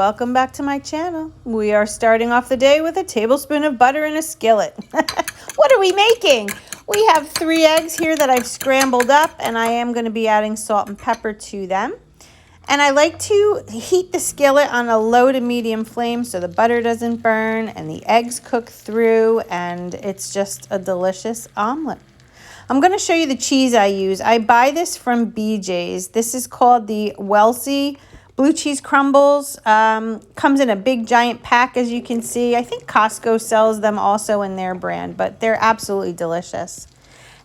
welcome back to my channel. We are starting off the day with a tablespoon of butter in a skillet. What are we making? We have 3 eggs here that I've scrambled up, and I am going to be adding salt and pepper to them. And I like to heat the skillet on a low to medium flame so the butter doesn't burn and the eggs cook through, and it's just a delicious omelet. I'm going to show you the cheese I use. I buy this from BJ's. This is called the Wellesley Blue Cheese Crumbles. Comes in a big giant pack, as you can see. I think Costco sells them also in their brand, but they're absolutely delicious.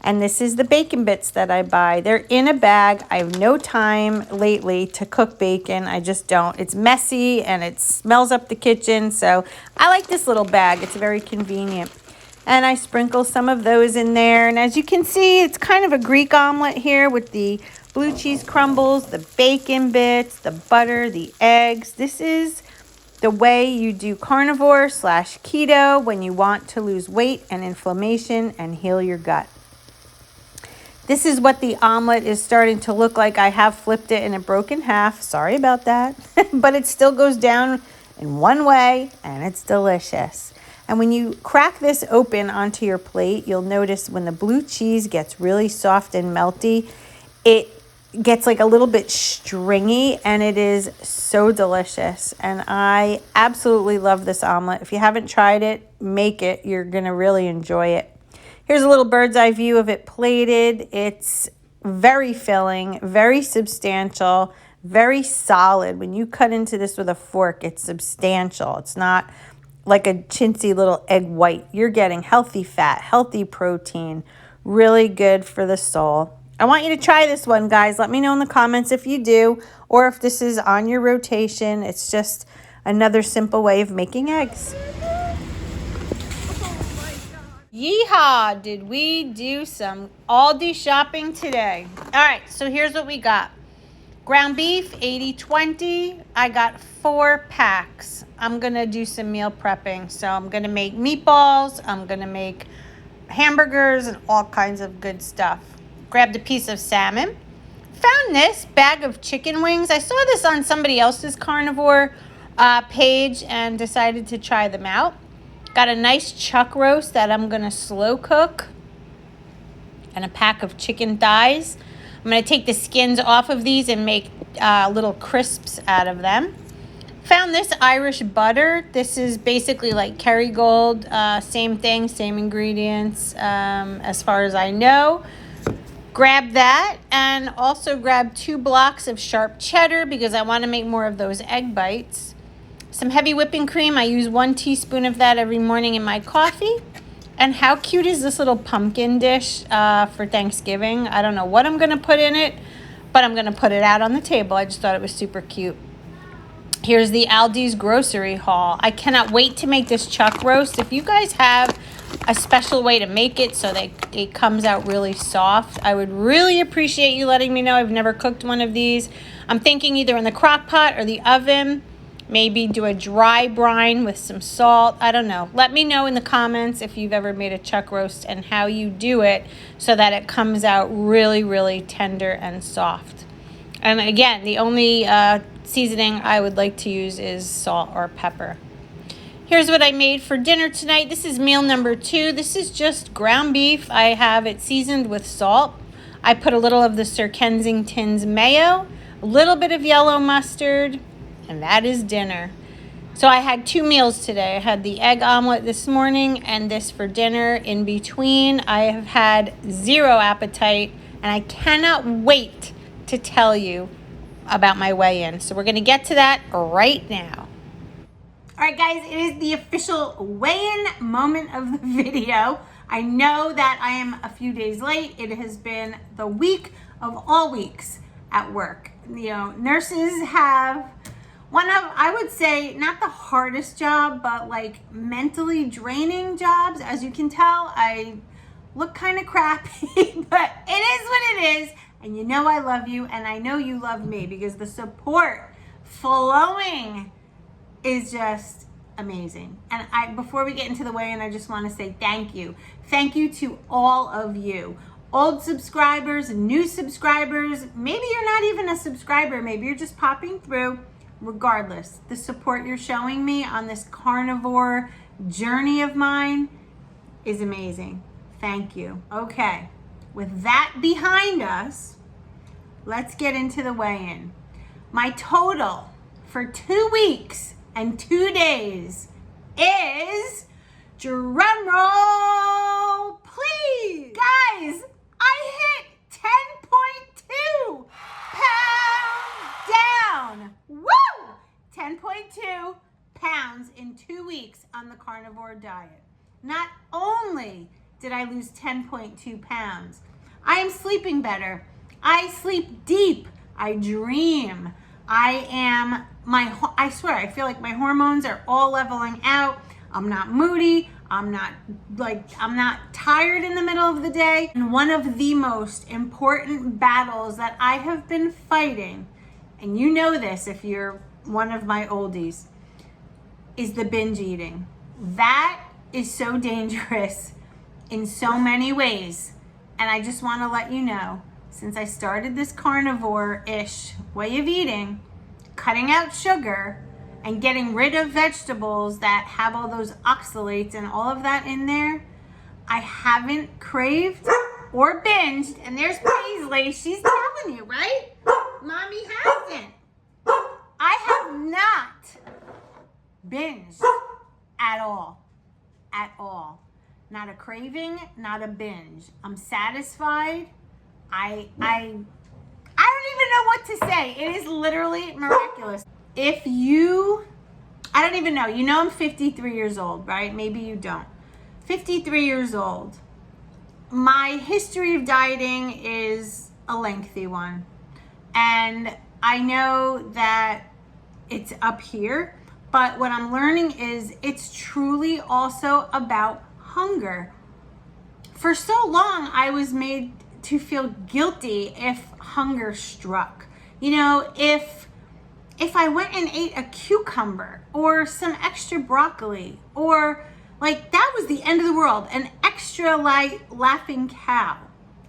And this is the bacon bits that I buy. They're in a bag. I have no time lately to cook bacon. I just don't. It's messy and it smells up the kitchen. So I like this little bag. It's very convenient. And I sprinkle some of those in there. And as you can see, it's kind of a Greek omelet here with the blue cheese crumbles, the bacon bits, the butter, the eggs. This is the way you do carnivore / keto when you want to lose weight and inflammation and heal your gut. This is what the omelet is starting to look like. I have flipped it and it broke in half. Sorry about that. But it still goes down in one way and it's delicious. And when you crack this open onto your plate, you'll notice when the blue cheese gets really soft and melty, it gets like a little bit stringy, and it is so delicious. And I absolutely love this omelet. If you haven't tried it, make it. You're going to really enjoy it. Here's a little bird's eye view of it plated. It's very filling, very substantial, very solid. When you cut into this with a fork, it's substantial. It's not like a chintzy little egg white. You're getting healthy fat, healthy protein, really good for the soul. I want you to try this one, guys. Let me know in the comments if you do, or if this is on your rotation. It's just another simple way of making eggs. Yeehaw! Did we do some Aldi shopping today? All right, so here's what we got. Ground beef, 80-20. I got 4 packs. I'm going to do some meal prepping. So I'm going to make meatballs. I'm going to make hamburgers and all kinds of good stuff. Grabbed a piece of salmon. Found this bag of chicken wings. I saw this on somebody else's carnivore page and decided to try them out. Got a nice chuck roast that I'm going to slow cook. And a pack of chicken thighs. I'm going to take the skins off of these and make little crisps out of them. Found this Irish butter. This is basically like Kerrygold. Same thing, same ingredients as far as I know. Grab that, and also grab 2 blocks of sharp cheddar because I want to make more of those egg bites. Some heavy whipping cream. I use 1 teaspoon of that every morning in my coffee. And how cute is this little pumpkin dish for Thanksgiving? I don't know what I'm going to put in it, but I'm going to put it out on the table. I just thought it was super cute. Here's the Aldi's grocery haul. I cannot wait to make this chuck roast. If you guys have a special way to make it so that it comes out really soft, I would really appreciate you letting me know. I've never cooked one of these. I'm thinking either in the crock pot or the oven. Maybe do a dry brine with some salt. I don't know. Let me know in the comments if you've ever made a chuck roast and how you do it so that it comes out really, really tender and soft. And again, the only seasoning I would like to use is salt or pepper. Here's what I made for dinner tonight. This is meal number 2. This is just ground beef. I have it seasoned with salt. I put a little of the Sir Kensington's mayo, a little bit of yellow mustard, and that is dinner. So I had 2 meals today. I had the egg omelet this morning and this for dinner. In between, I have had 0 appetite, and I cannot wait to tell you about my weigh-in. So we're going to get to that right now. All right, guys, it is the official weigh-in moment of the video. I know that I am a few days late. It has been the week of all weeks at work. You know, nurses have one of, I would say, not the hardest job, but like mentally draining jobs. As you can tell, I look kind of crappy, but it is what it is. And you know I love you, and I know you love me because the support flowing is just amazing. And before we get into the weigh-in, I just want to say thank you. Thank you to all of you. Old subscribers, new subscribers, maybe you're not even a subscriber, maybe you're just popping through. regardless, the support you're showing me on this carnivore journey of mine is amazing. Thank you. Okay, with that behind us, let's get into the weigh-in. My total for 2 weeks and 2 days is, drum roll, please. Guys, I hit 10.2 pounds down. Woo! 10.2 pounds in 2 weeks on the carnivore diet. Not only did I lose 10.2 pounds, I am sleeping better. I sleep deep. I dream. I swear, I feel like my hormones are all leveling out. I'm not moody. I'm not tired in the middle of the day. And one of the most important battles that I have been fighting, and you know this if you're one of my oldies, is the binge eating. That is so dangerous in so many ways. And I just want to let you know, since I started this carnivore-ish way of eating, cutting out sugar and getting rid of vegetables that have all those oxalates and all of that in there, I haven't craved or binged. And there's Paisley, she's telling you, right? Mommy hasn't. I have not binged at all. At all. Not a craving, not a binge. I'm satisfied. I don't even know what to say. It is literally miraculous. I don't even know. You know I'm 53 years old, right? Maybe you don't. 53 years old. My history of dieting is a lengthy one. And I know that it's up here, but what I'm learning is it's truly also about hunger. For so long, I was made to feel guilty if hunger struck. You know, if I went and ate a cucumber or some extra broccoli, or like that was the end of the world, an extra light laughing cow.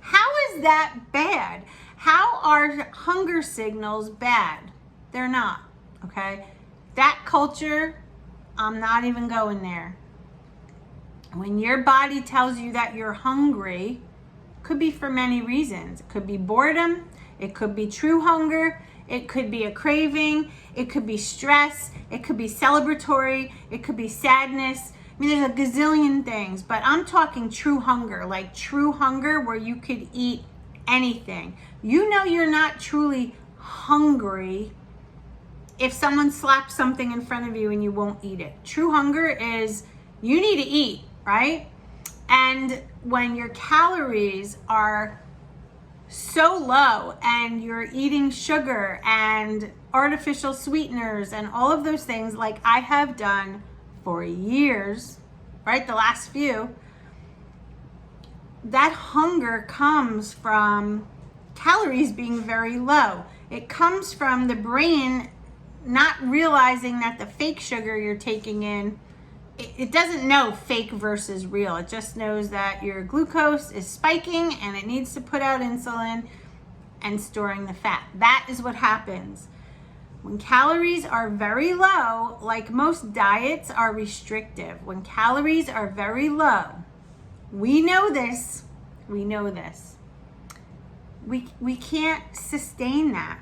How is that bad? How are hunger signals bad? They're not, okay? That culture, I'm not even going there. When your body tells you that you're hungry, could be for many reasons. It could be boredom. It could be true hunger. It could be a craving. It could be stress. It could be celebratory. It could be sadness. I mean, there's a gazillion things, but I'm talking true hunger, like true hunger where you could eat anything. You know you're not truly hungry if someone slaps something in front of you and you won't eat it. True hunger is you need to eat, right? And when your calories are so low and you're eating sugar and artificial sweeteners and all of those things like I have done for years, right? The last few, that hunger comes from calories being very low. It comes from the brain not realizing that the fake sugar you're taking in, it doesn't know fake versus real. It just knows that your glucose is spiking and it needs to put out insulin and storing the fat. That is what happens. When calories are very low, like most diets are restrictive. When calories are very low, we know this. We can't sustain that.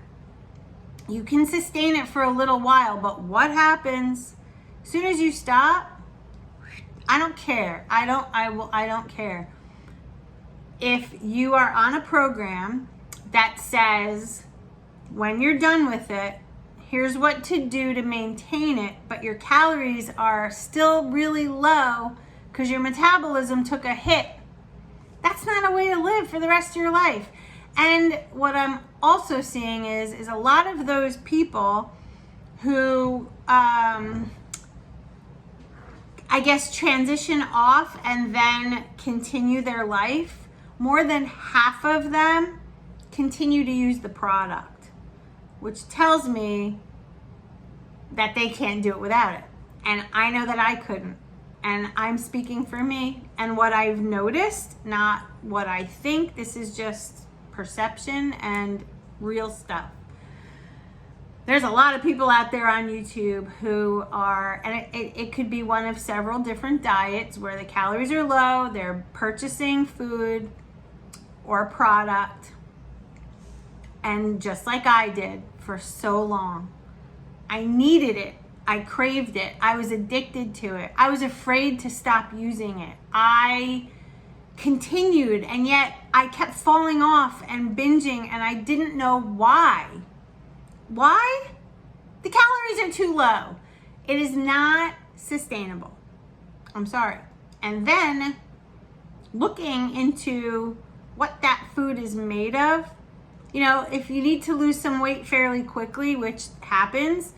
You can sustain it for a little while, but what happens as soon as you stop? I don't care. I don't care. If you are on a program that says when you're done with it, here's what to do to maintain it, but your calories are still really low because your metabolism took a hit, that's not a way to live for the rest of your life. And what I'm also seeing is a lot of those people who, I guess, transition off and then continue their life, more than half of them continue to use the product, which tells me that they can't do it without it. And I know that I couldn't. And I'm speaking for me and what I've noticed, not what I think. This is just perception and real stuff. There's a lot of people out there on YouTube who are, and it could be one of several different diets where the calories are low, they're purchasing food or product, and just like I did for so long, I needed it, I craved it, I was addicted to it, I was afraid to stop using it. I continued, and yet I kept falling off and binging, and I didn't know why. Why? The calories are too low. It is not sustainable. I'm sorry. And then looking into what that food is made of, you know, if you need to lose some weight fairly quickly, which happens,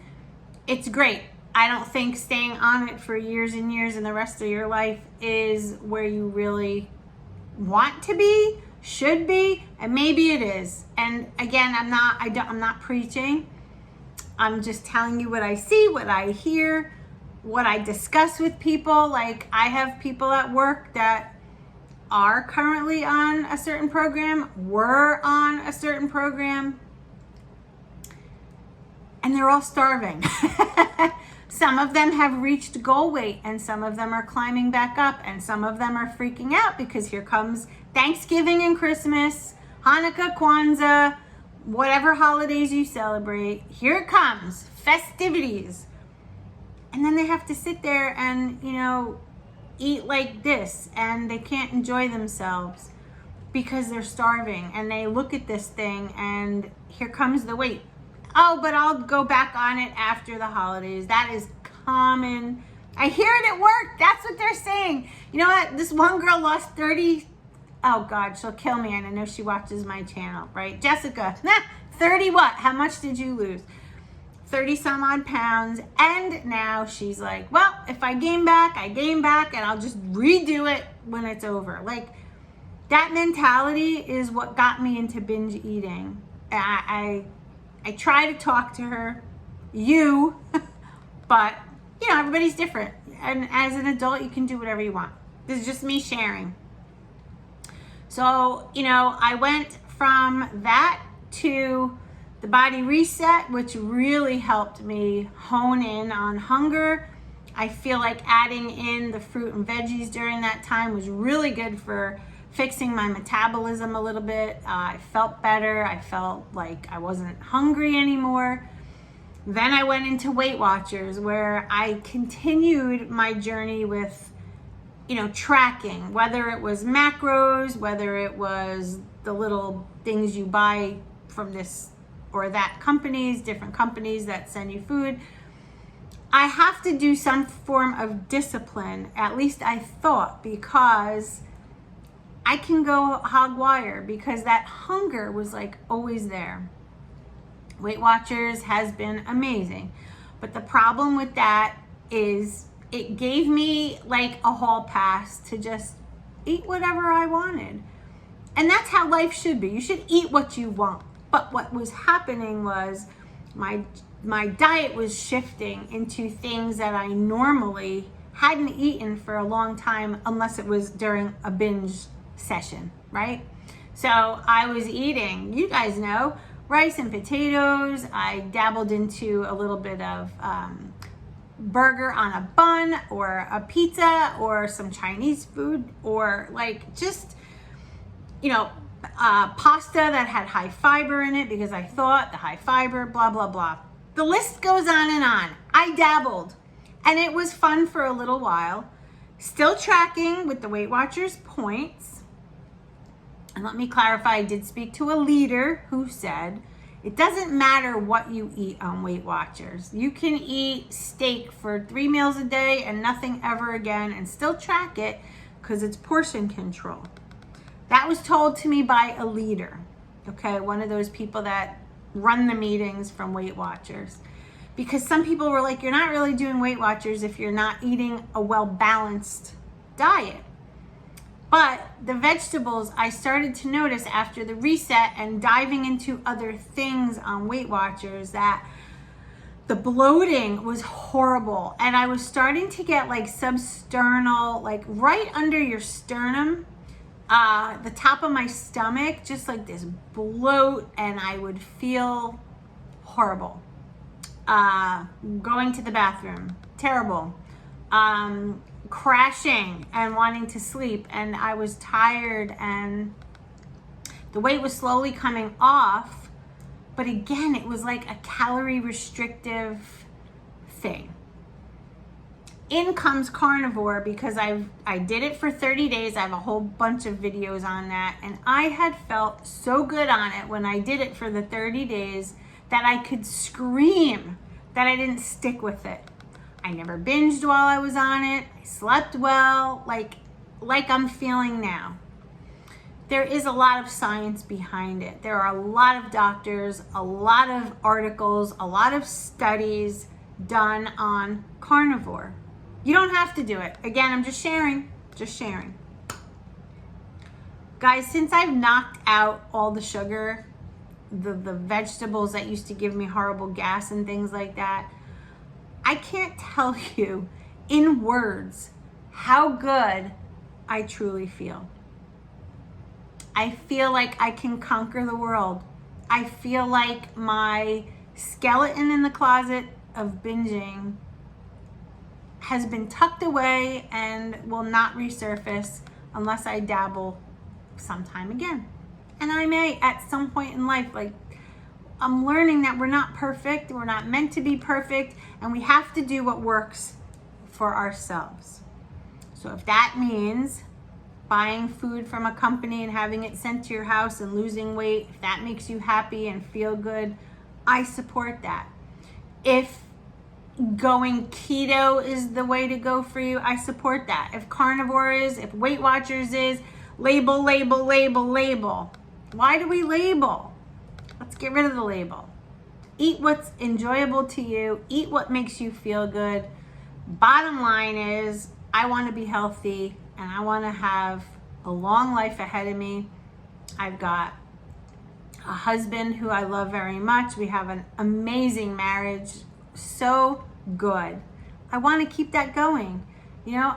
it's great. I don't think staying on it for years and years and the rest of your life is where you really want to be, should be, and maybe it is. And again, I'm not preaching. I'm just telling you what I see, what I hear, what I discuss with people. Like, I have people at work that are currently on a certain program, were on a certain program, and they're all starving. Some of them have reached goal weight, and some of them are climbing back up, and some of them are freaking out because here comes Thanksgiving and Christmas, Hanukkah, Kwanzaa, whatever holidays you celebrate. Here it comes, festivities. And then they have to sit there and, you know, eat like this, and they can't enjoy themselves because they're starving. And they look at this thing, and here comes the weight. Oh, but I'll go back on it after the holidays. That is common. I hear it at work. That's what they're saying. You know what? This one girl lost 30. Oh God, she'll kill me. And I know she watches my channel, right? Jessica, 30 what? How much did you lose? 30 some odd pounds. And now she's like, well, if I gain back, I gain back, and I'll just redo it when it's over. Like, that mentality is what got me into binge eating. I try to talk to her, but you know, everybody's different. And as an adult, you can do whatever you want. This is just me sharing. So, you know, I went from that to the body reset, which really helped me hone in on hunger. I feel like adding in the fruit and veggies during that time was really good for fixing my metabolism a little bit. I felt better. I felt like I wasn't hungry anymore. Then I went into Weight Watchers, where I continued my journey with, you know, tracking, whether it was macros, whether it was the little things you buy from this or that companies, different companies that send you food. I have to do some form of discipline, at least I thought, because I can go hog wire, because that hunger was like always there. Weight Watchers has been amazing. But the problem with that is it gave me like a hall pass to just eat whatever I wanted. And that's how life should be. You should eat what you want. But what was happening was my diet was shifting into things that I normally hadn't eaten for a long time, unless it was during a binge session, right? So I was eating, you guys know, rice and potatoes. I dabbled into a little bit of burger on a bun, or a pizza, or some Chinese food, or like just, you know, pasta that had high fiber in it, because I thought the high fiber, blah, blah, blah. The list goes on and on. I dabbled, and it was fun for a little while. Still tracking with the Weight Watchers points. And let me clarify, I did speak to a leader who said, it doesn't matter what you eat on Weight Watchers. You can eat steak for 3 meals a day and nothing ever again and still track it, because it's portion control. That was told to me by a leader, okay? One of those people that run the meetings from Weight Watchers. Because some people were like, you're not really doing Weight Watchers if you're not eating a well-balanced diet. But the vegetables, I started to notice after the reset and diving into other things on Weight Watchers, that the bloating was horrible. And I was starting to get like substernal, like right under your sternum, the top of my stomach, just like this bloat, and I would feel horrible. going to the bathroom, terrible. Crashing and wanting to sleep, and I was tired and the weight was slowly coming off, but again, it was like a calorie restrictive thing. In comes Carnivore, because I did it for 30 days. I have a whole bunch of videos on that, and I had felt so good on it when I did it for the 30 days that I could scream that I didn't stick with it. I never binged while I was on it. I slept well, like I'm feeling now. There is a lot of science behind it. There are a lot of doctors, a lot of articles, a lot of studies done on Carnivore. You don't have to do it. Again, I'm just sharing. Guys, since I've knocked out all the sugar, the vegetables that used to give me horrible gas and things like that, I can't tell you in words how good I truly feel. I feel like I can conquer the world. I feel like my skeleton in the closet of binging has been tucked away and will not resurface unless I dabble sometime again. And I may at some point in life. Like, I'm learning that we're not perfect, we're not meant to be perfect, and we have to do what works for ourselves. So if that means buying food from a company and having it sent to your house and losing weight, if that makes you happy and feel good, I support that. If going keto is the way to go for you, I support that. If Carnivore is, if Weight Watchers is, label. Why do we label? Let's get rid of the label. Eat what's enjoyable to you. Eat what makes you feel good. Bottom line is, I want to be healthy and I want to have a long life ahead of me. I've got a husband who I love very much. We have an amazing marriage. So good. I want to keep that going. You know,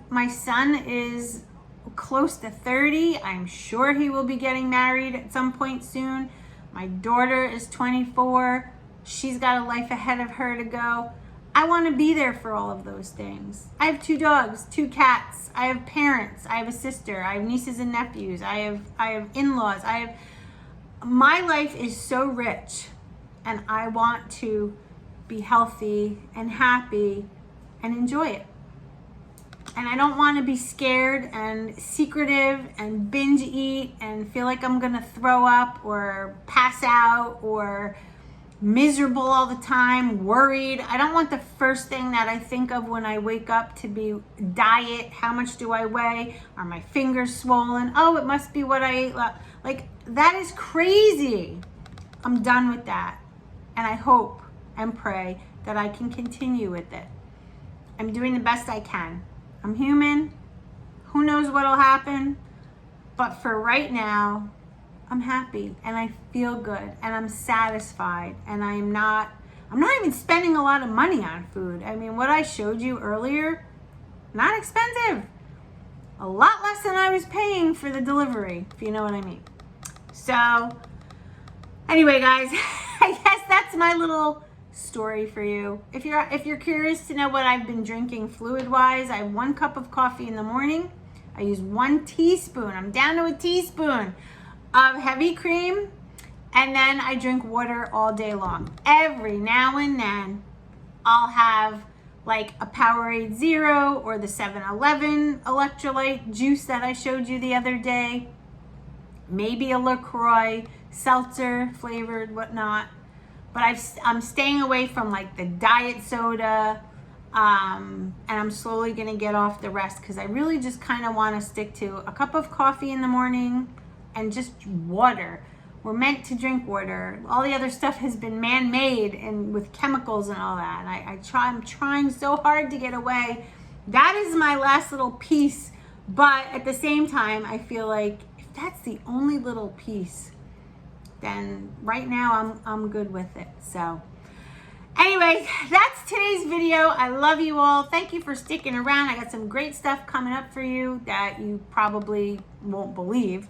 my son is close to 30. I'm sure he will be getting married at some point soon. My daughter is 24. She's got a life ahead of her to go. I want to be there for all of those things. I have 2 dogs, 2 cats. I have parents. I have a sister. I have nieces and nephews. I have in-laws. My life is so rich, and I want to be healthy and happy and enjoy it. And I don't want to be scared and secretive and binge eat and feel like I'm going to throw up or pass out or miserable all the time, worried. I don't want the first thing that I think of when I wake up to be diet. How much do I weigh? Are my fingers swollen? Oh, it must be what I ate. Like, that is crazy. I'm done with that. And I hope and pray that I can continue with it. I'm doing the best I can. I'm human. Who knows what'll happen? But for right now, I'm happy and I feel good and I'm satisfied, and I'm not even spending a lot of money on food. I mean, what I showed you earlier, not expensive. A lot less than I was paying for the delivery, if you know what I mean. So anyway, guys, I guess that's my little story for you. If you're curious to know what I've been drinking fluid wise, I have 1 cup of coffee in the morning. I use 1 teaspoon. I'm down to a teaspoon of heavy cream, and then I drink water all day long. Every now and then I'll have like a Powerade Zero or the 7-Eleven electrolyte juice that I showed you the other day. Maybe a LaCroix, seltzer flavored, whatnot. But I'm staying away from like the diet soda, and I'm slowly gonna get off the rest because I really just kind of want to stick to a cup of coffee in the morning and just water. We're meant to drink water. All the other stuff has been man-made and with chemicals and all that. I'm trying so hard to get away. That is my last little piece. But at the same time, I feel like if that's the only little piece, then right now I'm good with it. So anyway, that's today's video. I love you all. Thank you for sticking around. I got some great stuff coming up for you that you probably won't believe.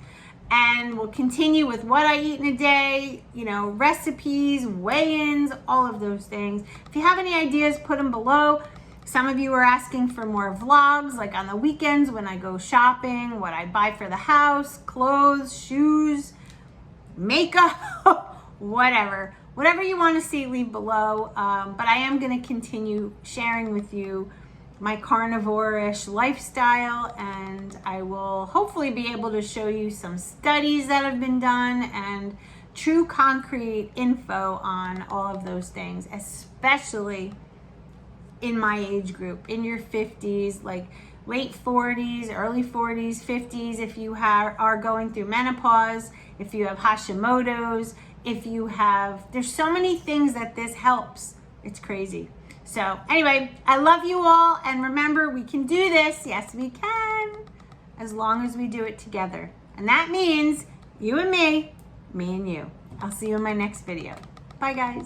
and we'll continue with what I eat in a day, you know, recipes, weigh-ins, all of those things. If you have any ideas, put them below. Some of you are asking for more vlogs, like on the weekends when I go shopping, what I buy for the house, clothes, shoes, makeup, whatever. Whatever you want to see, leave below. But I am going to continue sharing with you my carnivore-ish lifestyle, and I will hopefully be able to show you some studies that have been done and true concrete info on all of those things, especially in my age group, in your 50s, like late 40s, early 40s, 50s, if you are going through menopause, if you have Hashimoto's, if you have, there's so many things that this helps. It's crazy. So anyway, I love you all, and remember, we can do this. Yes, we can, as long as we do it together. And that means you and me and you. I'll see you in my next video. Bye, guys.